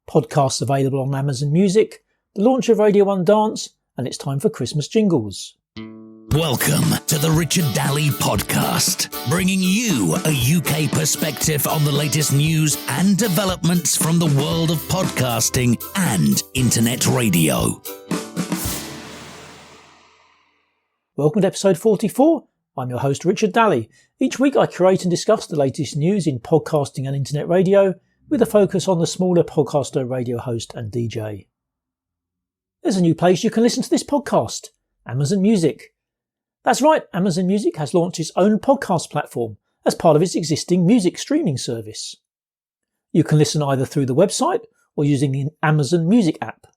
podcasts available on Amazon Music, the launch of Radio 1 Dance, and it's time for Christmas jingles. Welcome to the Richard Daly Podcast, bringing you a UK perspective on the latest news and developments from the world of podcasting and internet radio. Welcome to episode 44. I'm your host, Richard Daly. Each week I curate and discuss the latest news in podcasting and internet radio with a focus on the smaller podcaster, radio host and DJ. There's a new place you can listen to this podcast, Amazon Music. That's right, Amazon Music has launched its own podcast platform as part of its existing music streaming service. You can listen either through the website or using the Amazon Music app.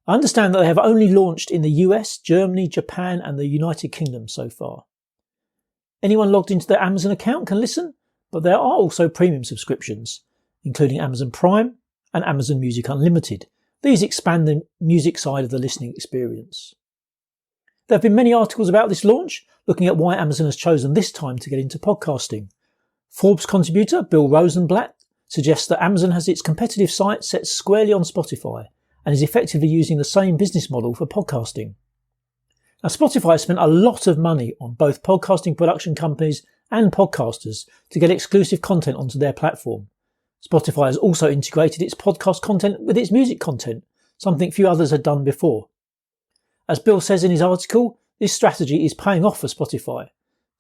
I understand that they have only launched in the US, Germany, Japan and the United Kingdom so far. Anyone logged into their Amazon account can listen, but there are also premium subscriptions, including Amazon Prime and Amazon Music Unlimited. These expand the music side of the listening experience. There have been many articles about this launch, looking at why Amazon has chosen this time to get into podcasting. Forbes contributor Bill Rosenblatt suggests that Amazon has its competitive site set squarely on Spotify and is effectively using the same business model for podcasting. Now, Spotify has spent a lot of money on both podcasting production companies and podcasters to get exclusive content onto their platform. Spotify has also integrated its podcast content with its music content, something few others had done before. As Bill says in his article, this strategy is paying off for Spotify.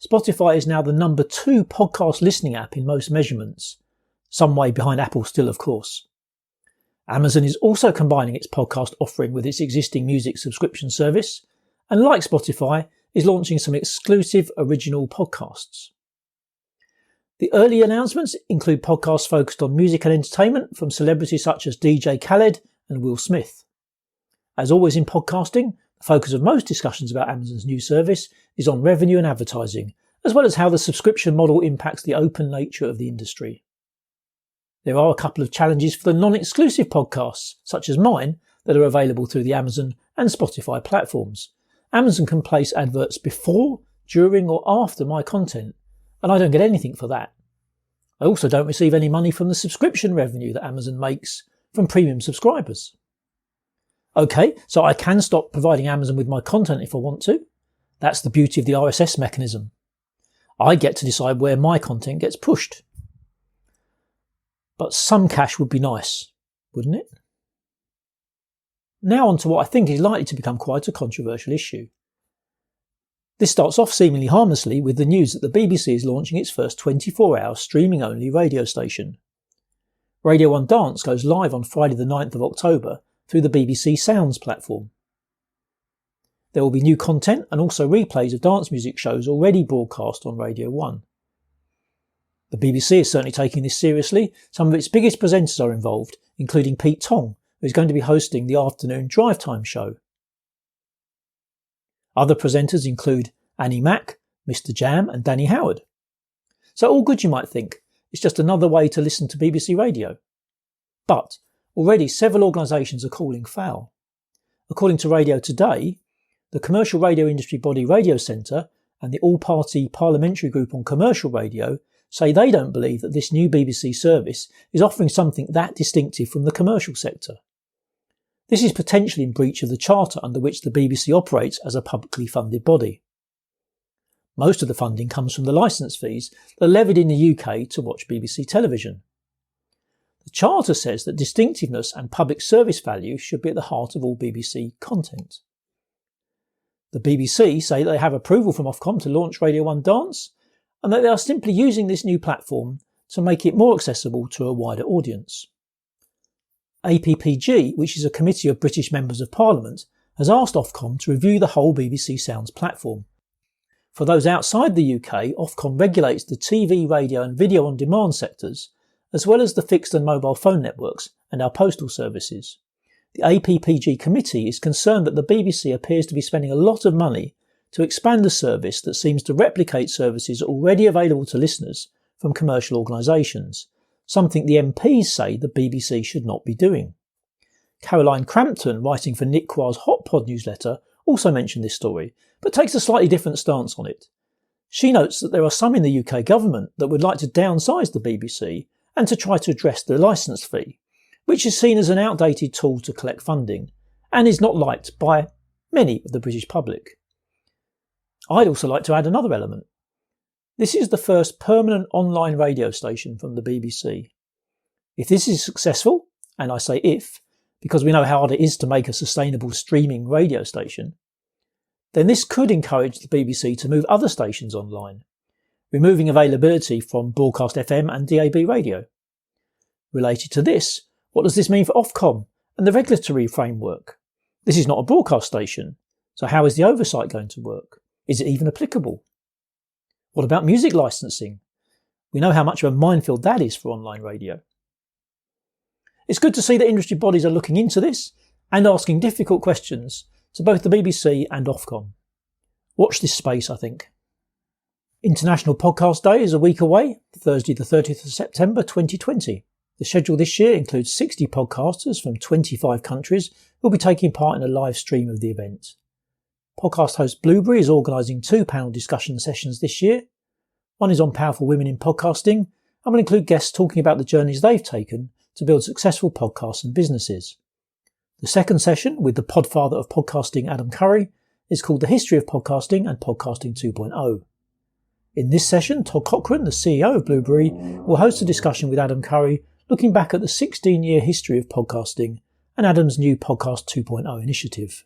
Spotify is now the number 2 podcast listening app in most measurements, some way behind Apple still, of course. Amazon is also combining its podcast offering with its existing music subscription service, and like Spotify, is launching some exclusive original podcasts. The early announcements include podcasts focused on music and entertainment from celebrities such as DJ Khaled and Will Smith. As always in podcasting, the focus of most discussions about Amazon's new service is on revenue and advertising, as well as how the subscription model impacts the open nature of the industry. There are a couple of challenges for the non-exclusive podcasts, such as mine, that are available through the Amazon and Spotify platforms. Amazon can place adverts before, during or after my content, and I don't get anything for that. I also don't receive any money from the subscription revenue that Amazon makes from premium subscribers. Okay, so I can stop providing Amazon with my content if I want to. That's the beauty of the RSS mechanism. I get to decide where my content gets pushed. But some cash would be nice, wouldn't it? Now on to what I think is likely to become quite a controversial issue. This starts off seemingly harmlessly with the news that the BBC is launching its first 24-hour streaming-only radio station. Radio 1 Dance goes live on Friday the 9th of October through the BBC Sounds platform. There will be new content and also replays of dance music shows already broadcast on Radio 1. The BBC is certainly taking this seriously. Some of its biggest presenters are involved, including Pete Tong, who is going to be hosting the afternoon drive time show. Other presenters include Annie Mac, Mr Jam and Danny Howard. So all good, you might think. It's just another way to listen to BBC Radio. But already several organisations are calling foul. According to Radio Today, the commercial radio industry body Radio Centre and the all-party parliamentary group on commercial radio say they don't believe that this new BBC service is offering something that distinctive from the commercial sector. This is potentially in breach of the charter under which the BBC operates as a publicly funded body. Most of the funding comes from the licence fees that are levied in the UK to watch BBC television. The charter says that distinctiveness and public service value should be at the heart of all BBC content. The BBC say that they have approval from Ofcom to launch Radio 1 Dance and that they are simply using this new platform to make it more accessible to a wider audience. APPG, which is a committee of British members of Parliament, has asked Ofcom to review the whole BBC Sounds platform. For those outside the UK, Ofcom regulates the TV, radio and video on demand sectors, as well as the fixed and mobile phone networks and our postal services. The APPG committee is concerned that the BBC appears to be spending a lot of money to expand a service that seems to replicate services already available to listeners from commercial organisations, something the MPs say the BBC should not be doing. Caroline Crampton, writing for Nick Qua's Hot Pod newsletter, also mentioned this story, but takes a slightly different stance on it. She notes that there are some in the UK government that would like to downsize the BBC and to try to address the licence fee, which is seen as an outdated tool to collect funding and is not liked by many of the British public. I'd also like to add another element. This is the first permanent online radio station from the BBC. If this is successful, and I say if, because we know how hard it is to make a sustainable streaming radio station, then this could encourage the BBC to move other stations online, removing availability from broadcast FM and DAB radio. Related to this, what does this mean for Ofcom and the regulatory framework? This is not a broadcast station, so how is the oversight going to work? Is it even applicable? What about music licensing? We know how much of a minefield that is for online radio. It's good to see that industry bodies are looking into this and asking difficult questions to both the BBC and Ofcom. Watch this space, I think. International Podcast Day is a week away, Thursday the 30th of September 2020. The schedule this year includes 60 podcasters from 25 countries who will be taking part in a live stream of the event. Podcast host Blueberry is organising 2 panel discussion sessions this year. One is on powerful women in podcasting and will include guests talking about the journeys they've taken to build successful podcasts and businesses. The second session, with the podfather of podcasting Adam Curry, is called The History of Podcasting and Podcasting 2.0. In this session, Todd Cochran, the CEO of Blueberry, will host a discussion with Adam Curry looking back at the 16-year history of podcasting and Adam's new Podcast 2.0 initiative.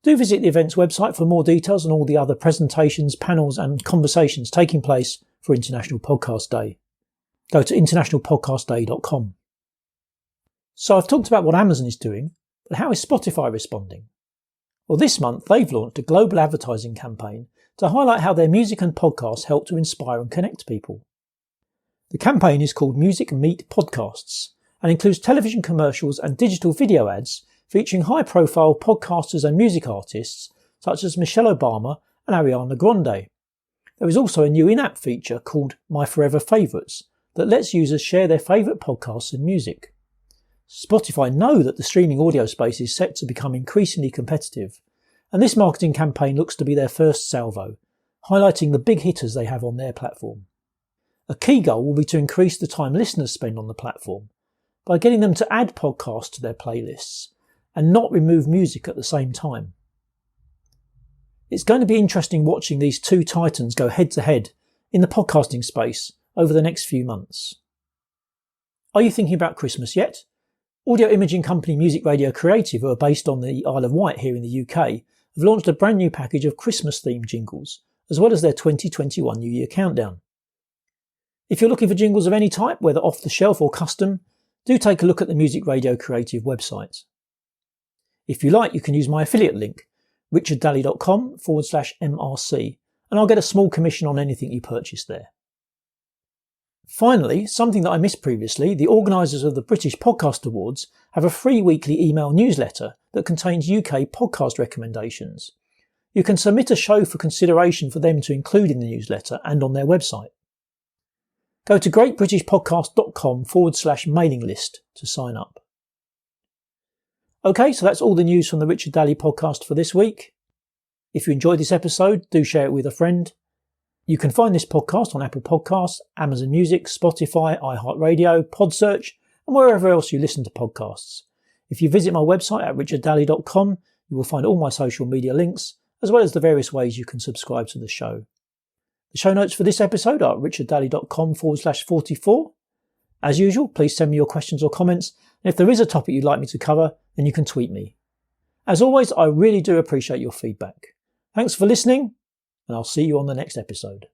Do visit the event's website for more details on all the other presentations, panels and conversations taking place for International Podcast Day. Go to internationalpodcastday.com. So I've talked about what Amazon is doing, but how is Spotify responding? Well, this month they've launched a global advertising campaign to highlight how their music and podcasts help to inspire and connect people. The campaign is called Music Meet Podcasts and includes television commercials and digital video ads featuring high-profile podcasters and music artists such as Michelle Obama and Ariana Grande. There is also a new in-app feature called My Forever Favourites that lets users share their favourite podcasts and music. Spotify know that the streaming audio space is set to become increasingly competitive, and this marketing campaign looks to be their first salvo, highlighting the big hitters they have on their platform. A key goal will be to increase the time listeners spend on the platform by getting them to add podcasts to their playlists and not remove music at the same time. It's going to be interesting watching these two titans go head to head in the podcasting space over the next few months. Are you thinking about Christmas yet? Audio imaging company Music Radio Creative, who are based on the Isle of Wight here in the UK, have launched a brand new package of Christmas-themed jingles, as well as their 2021 New Year countdown. If you're looking for jingles of any type, whether off the shelf or custom, do take a look at the Music Radio Creative website. If you like, you can use my affiliate link, richarddally.com/MRC, and I'll get a small commission on anything you purchase there. Finally, something that I missed previously, the organisers of the British Podcast Awards have a free weekly email newsletter that contains UK podcast recommendations. You can submit a show for consideration for them to include in the newsletter and on their website. Go to greatbritishpodcast.com/mailing list to sign up. Okay, so that's all the news from the Richard Daly podcast for this week. If you enjoyed this episode, do share it with a friend. You can find this podcast on Apple Podcasts, Amazon Music, Spotify, iHeartRadio, PodSearch, and wherever else you listen to podcasts. If you visit my website at richarddally.com, you will find all my social media links, as well as the various ways you can subscribe to the show. The show notes for this episode are at richarddally.com/44. As usual, please send me your questions or comments, and if there is a topic you'd like me to cover, then you can tweet me. As always, I really do appreciate your feedback. Thanks for listening, and I'll see you on the next episode.